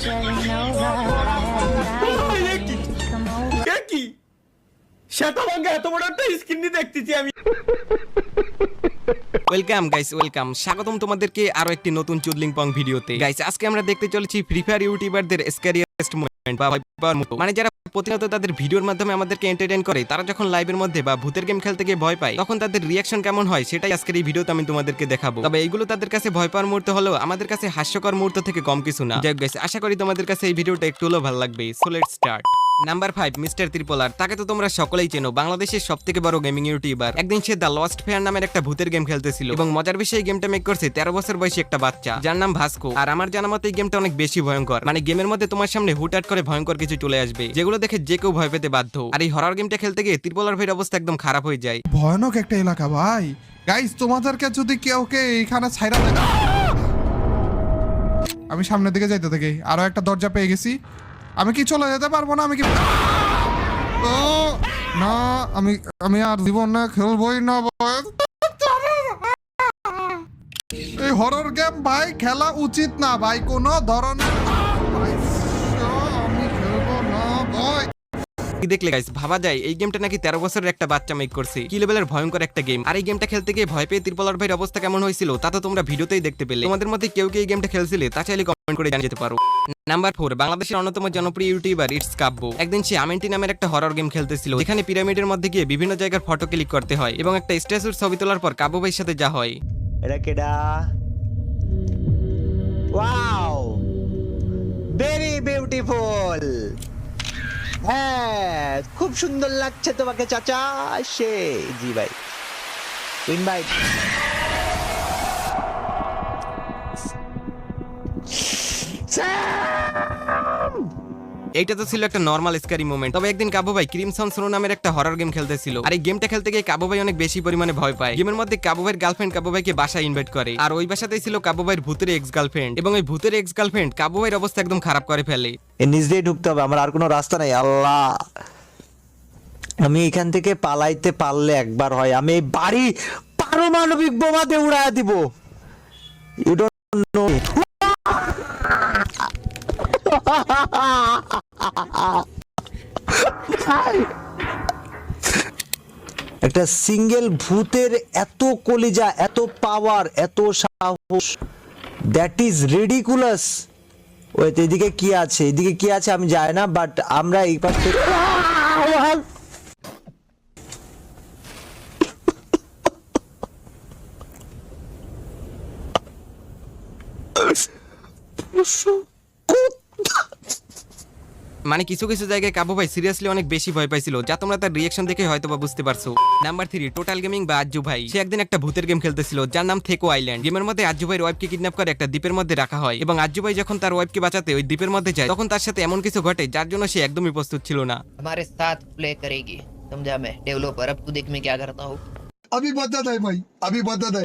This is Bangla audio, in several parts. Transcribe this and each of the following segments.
কি শ্বেতবঙ্গে এত বড় একটা স্ক্রিন দেখতেছি আমি। ওয়েলকাম গাইস, ওয়েলকাম, স্বাগতম তোমাদেরকে আরো একটি নতুন চুদলিং পং ভিডিওতে। গাইস আজকে আমরা দেখতে চলেছি ফ্রি ফায়ার ইউটিউবারদের স্ক্যারিয়েস্ট মোমেন্ট বা ভয়পাওয়ার মুহূর্ত। মানে যারা প্রতিনিয়ত তাদের ভিডিওর মাধ্যমে আমাদেরকে এন্টারটেইন করে, তারা যখন লাইভের মধ্যে বা ভূতের গেম খেলতে গিয়ে ভয় পায়, তখন তাদের রিয়াকশন কেমন হয় সেটাই আজকের এই ভিডিওতে আমি তোমাদেরকে দেখাবো। তবে এইগুলো তাদের কাছে ভয় পাওয়ার মুহূর্ত হলেও আমাদের কাছে হাস্যকর মুহূর্ত থেকে কম কিছু না। যাই হোক গাইস, আশা করি তোমাদের কাছে এই ভিডিওটা একটু হলেও ভালো লাগবে। So let's start. Number 5, mister ত্রিপোলার। তাকে তো তোমরা সকলেই চেনো, বাংলাদেশের সবথেকে বড় গেমিং ইউটিউবার। একদিন সে দ্য লস্ট ফেয়ার নামের একটা ভূতের গেম খেলতেছিল এবং মজার বিষয়ে গেমটা মেক করছে 13 বছর বয়সী একটা বাচ্চা, যার নাম ভাস্কো। আর আমার জানা মতে এই গেমটা অনেক বেশি ভয়ঙ্কর। মানে গেমের মধ্যে তোমার সামনে হুটহাট করে ভয়ঙ্কর কিছু চলে আসবে, যেগুলো দেখে যে কেউ ভয় পেতে বাধ্য। আর এই হরর গেমটা খেলতে গিয়ে ত্রিপোলার ভাইয়ের অবস্থা একদম খারাপ হয়ে যায়। ভয়ানক একটা এলাকা ভাই। গাইস তোমাদেরকে যদি কেউকে এইখানে ছাইরা দেয়, আমি সামনের দিকে যাইতে থাকি। আরো একটা দরজা পেয়ে গেছি। আমি কি চলে যেতে পারবো না? আমি কি ও না, আমি আর জীবনে খেলবই না ভাই। এই হরর গেম ভাই খেলা উচিত না ভাই, কোনো ধরনের। আমি খেলবো না ভাই। কি দেখলে গাইস ভাবা যায় এই গেমটা নাকি 13 বছরের একটা বাচ্চা মেক করছে। কি লেভেলের ভয়ঙ্কর একটা গেম। আর এই গেমটা খেলতে গিয়ে ভয় পেয়ে ত্রিপোলার ভাইয়ের অবস্থা কেমন হয়েছিল তা তো তোমরা ভিডিওতেই দেখতে পেলে। তোমাদের মধ্যে কেউ কি এই গেমটা খেলছিলে তা চাইলে কমেন্ট করে জানিয়ে যেতে পারো। নাম্বার 4, বাংলাদেশের অন্যতম জনপ্রিয় ইউটিউবার ইটস কাব্য। একদিন সে আমেন্টি নামের একটা হরর গেম খেলতেছিল, যেখানে পিরামিডের মধ্যে গিয়ে বিভিন্ন জায়গার ফটো ক্লিক করতে হয় এবং একটা স্ট্যাচুর ছবি তোলার পর কাব্য ভাইয়ের সাথে যা হয়। এটা কেডা? Wow, very beautiful. হ্যাঁ, খুব সুন্দর লাগছে তোমাকে চাচা। সে জি ভাই, ইনভাইট। এইটা তো ছিল একটা নরমাল স্ক্যারি মোমেন্ট। তবে একদিন কাবু ভাই ক্রিমসন স্নো নামের একটা হরর গেম খেলতেছিল। আর এই গেমটা খেলতে গিয়ে কাবু ভাই অনেক বেশি পরিমাণে ভয় পায়। গেমের মধ্যে কাবু ভাইয়ের গার্লফ্রেন্ড কাবু ভাইকে বাসায় ইনভাইট করে, আর ওই বাসাতেই ছিল কাবু ভাইয়ের ভূতের এক্স গার্লফ্রেন্ড। এবং ওই ভূতের এক্স গার্লফ্রেন্ড কাবু ভাইয়ের অবস্থা একদম খারাপ করে ফেলে। এর নিচ দিয়ে ঢুকতে হবে, আমার আর কোনো রাস্তা নাই। আল্লাহ, আমি এখান থেকে পালাইতে পারলে একবার হয় আমি এই বাড়ি পারমাণবিক বোমা দিয়ে উড়ায় দিব। You don't know. একটা সিঙ্গেল ভূতের এত কলিজা, এত পাওয়ার, এত সাহস, দ্যাট ইজ রিডিকুলাস। ওই এদিকে কি আছে, এদিকে কি আছে আমি জানি না, বাট আমরা এই পাশ থেকে মানে কিছু কিছু জায়গায় কাবু ভাই সিরিয়াসলি অনেক বেশি ভয় পাইছিল, যা তোমরা তার রিয়াকশন দেখে হয়তো বা বুঝতে পারছো। নাম্বার 3, টোটাল গেমিং বা আজ্জু ভাই। সে একদিন একটা ভূতের গেম খেলতেছিল, যার নাম থেকো আইল্যান্ড। গেমের মধ্যে আজ্জু ভাইয়ের ওয়াইফকে কিডন্যাপ করে একটা দ্বীপের মধ্যে রাখা হয় এবং আজ্জু ভাই যখন তার ওয়াইফকে বাঁচাতে ওই দ্বীপের মধ্যে যায়, তখন তার সাথে এমন কিছু ঘটে যার জন্য সে একদমই প্রস্তুত ছিল না। हमारे साथ प्ले करेगी, समझा? मैं डेवलपर, अब तू देख मैं क्या करता हूँ। अभी बता दे भाई, अभी बता दे।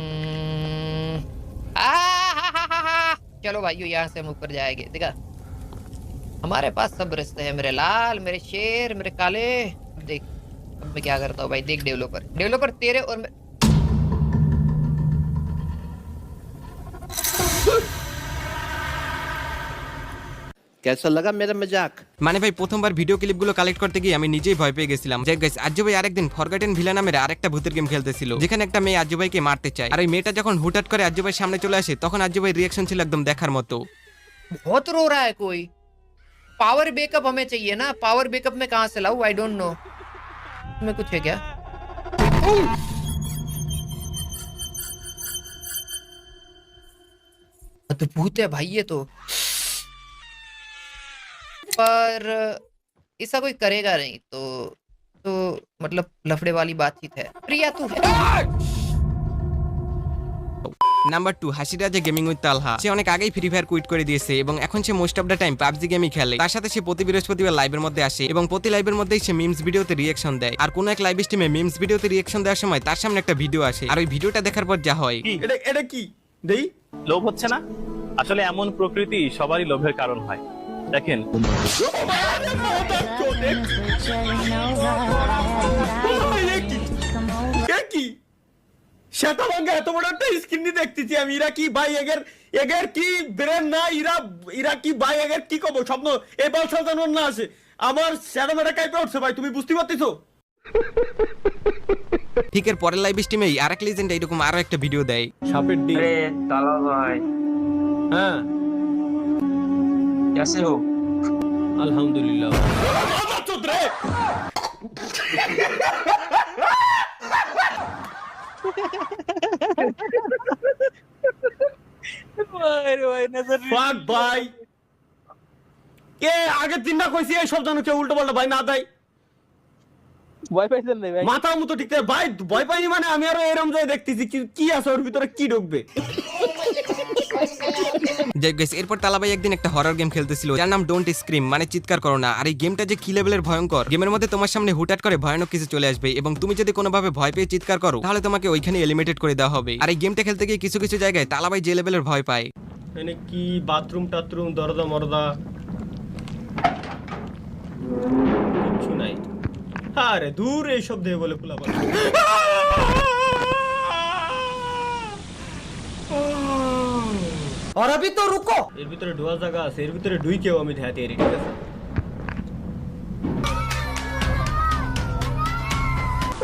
चलो भाइयों, यहाँ से हम ऊपर जाएंगे। देखा, हमारे पास सब रास्ते हैं मेरे लाल, मेरे शेर, मेरे काले। देख अब मैं क्या करता हूँ भाई, देख डेवलपर तेरे और मैं... कैसा लगा मेरा मजाक? মানে ভাই প্রথমবার ভিডিও ক্লিপগুলো কালেক্ট করতে গিয়ে আমি নিজেই ভয় পেয়ে গেছিলাম। যাই গাইস, আজ্জু ভাই আরেকদিন ফরগটেন ভিলা নামের আরেকটা ভূতের গেম খেলতেছিল, যেখানে একটা মেয়ে আজ্জু ভাইকে মারতে চায়। আর এই মেয়েটা যখন হুটহাট করে আজ্জু ভাইয়ের সামনে চলে আসে, তখন আজ্জু ভাইয়ের রিয়াকশন ছিল একদম দেখার মতো। बहुत रो रहा है कोई। पावर बैकअप हमें चाहिए ना, पावर बैकअप में कहाँ से लाऊं? I don't know. तुम्हें कुछ है क्या? अद्भुत है भाई ये तो, पर ऐसा कोई करेगा नहीं तो मतलब लफड़े वाली बातचीत है। प्रिया तू है। নাম্বার 2, হাসিরাজে গেমিং উইথ তালহা। সে অনেক আগেই ফ্রি ফায়ার কুইট করে দিয়েছে এবং এখন সে most of the time PUBG গেমই খেলে। তার সাথে সে প্রতি বৃহস্পতিবার লাইভের মধ্যে আসে এবং প্রতি লাইভের মধ্যেই সে মিমস ভিডিওতে রিয়াকশন দেয়। আর কোন এক লাইভ স্ট্রিমে মিমস ভিডিওতে রিয়াকশন দেওয়ার সময় তার সামনে একটা ভিডিও আসে, আর ওই ভিডিওটা দেখার পর যা হয়। এটা কি দেই? লোভ হচ্ছে না? আসলে এমন প্রকৃতি সবারই লোভের কারণ হয়। দেখেন, কি শ্বেতাভাঙ্গা এত বড় একটা স্ক্রিন দেখতেছি আমি, এরা কি ভাই এগের এগের কি ব্রেন না, এরা কি ভাই এগের কি কব স্বপ্ন এই বল সাজানোর না আসে আমার শ্যাডোমেটা কাইপে উঠছে ভাই, তুমি বুঝতে পারতেছো? ঠিক এর পরের লাইভ স্ট্রিমেই আরেক লিজেন্ড এরকম আরো একটা ভিডিও দেয়। সাপের ডিম। अरे ताला भाई হ্যাঁ कैसे हो? আলহামদুলিল্লাহ। Fuck ভাই, কে আগের দিন না কইছি এই সব জানো কেউ উল্টো পাল্টা ভাই না দেয় ভয় পাইছেন না ভাই? মাথা মতো ঠিক থাকে ভাই, ভয় পাইনি মানে আমি আরো এরম যাই দেখতেছি কি আছে ওর ভিতরে কি ঢুকবে। যাই গাইস, এরপর তালাবাই একদিন একটা হরর গেম খেলতেছিল যার নাম ডোন্ট স্ক্রিম, মানে চিৎকার করো না। আর এই গেমটা যে কি লেভেলের ভয়ঙ্কর, গেমের মধ্যে তোমার সামনে হুটহাট করে ভয়ানক কিছু চলে আসবে এবং তুমি যদি কোনোভাবে ভয় পেয়ে চিৎকার করো তাহলে তোমাকে ওইখানে এলিমিনেটেড করে দেওয়া হবে। আর এই গেমটা খেলতে গিয়ে কিছু কিছু জায়গায় তালাবাই যে লেভেলের ভয় পায়। মানে কি বাথরুম টাথরুম দরজা মরদা কিছু নাই। আরে দূর এইসব দিয়ে বলে পোলা বলে और अभी तो रुको। এর ভিতরে ঢোয়া জায়গা আছে, এর ভিতরে ঢুইকেও আমি ধ্যাতে এরি, ঠিক আছে?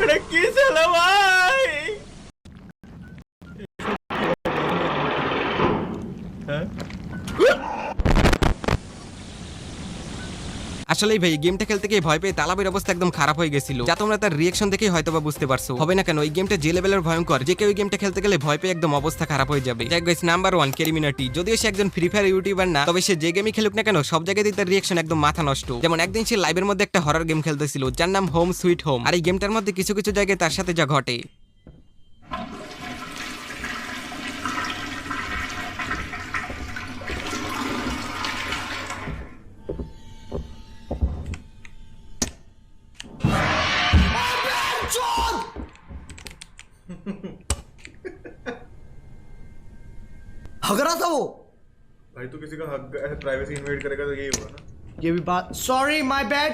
এটা কি ছেলে ভাই? হ্যাঁ আসলেই ভাই গেমটা খেলতে গিয়ে ভয় পেয়ে তালাবের অবস্থা একদম খারাপ হয়ে গেছিল, যা তোমরা তার রিয়াকশন দেখেই হয়তোবা বুঝতে পারছো। হবে না কেন, এই গেমটা যে লেভেলের ভয়ঙ্কর যে কেউ এই গেমটা খেলতে গেলে ভয় পেয়ে একদম অবস্থা খারাপ হয়ে যাবে। যাই গাইস, নাম্বার 1 ক্যারিমিনাটি। যদিও সে একজন ফ্রি ফায়ার ইউটিউবার না, তবে সে যে গেমই খেলুক না কেন সব জায়গাতেই তার রিয়াকশন একদম মাথা নষ্ট। যেমন একদিন সে লাইভের মধ্যে একটা হরর গেম খেলতেছিল যার নাম হোম সুইট হোম। আর এই গেমটার মধ্যে কিছু কিছু জায়গায় তার সাথে যা ঘটে हगरा था वो। भाई तो किसी का हक प्राइवेसी इन्वेट करेगा तो यही होगा ना। ये भी बात, सॉरी माय बैड,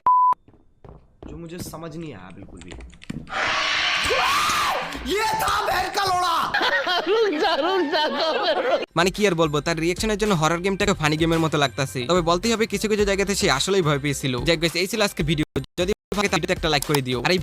जो मुझे समझ नहीं आया बिल्कुल भी। ये था बैड का लोड़ा। মানে কি আর বলবো, তার রিয়াকশনের জন্য হরর গেমটাকে ফানি গেমের মতো লাগতাছে। তবে বলতেই হবে কিছু কিছু জায়গাতে সে আসলেই ভয় পেয়েছিল। যাই গাইস, এই ছিল আজকে ভিডিও। যদি ভালো লাগে তাহলে একটা লাইক করে দিও আর এই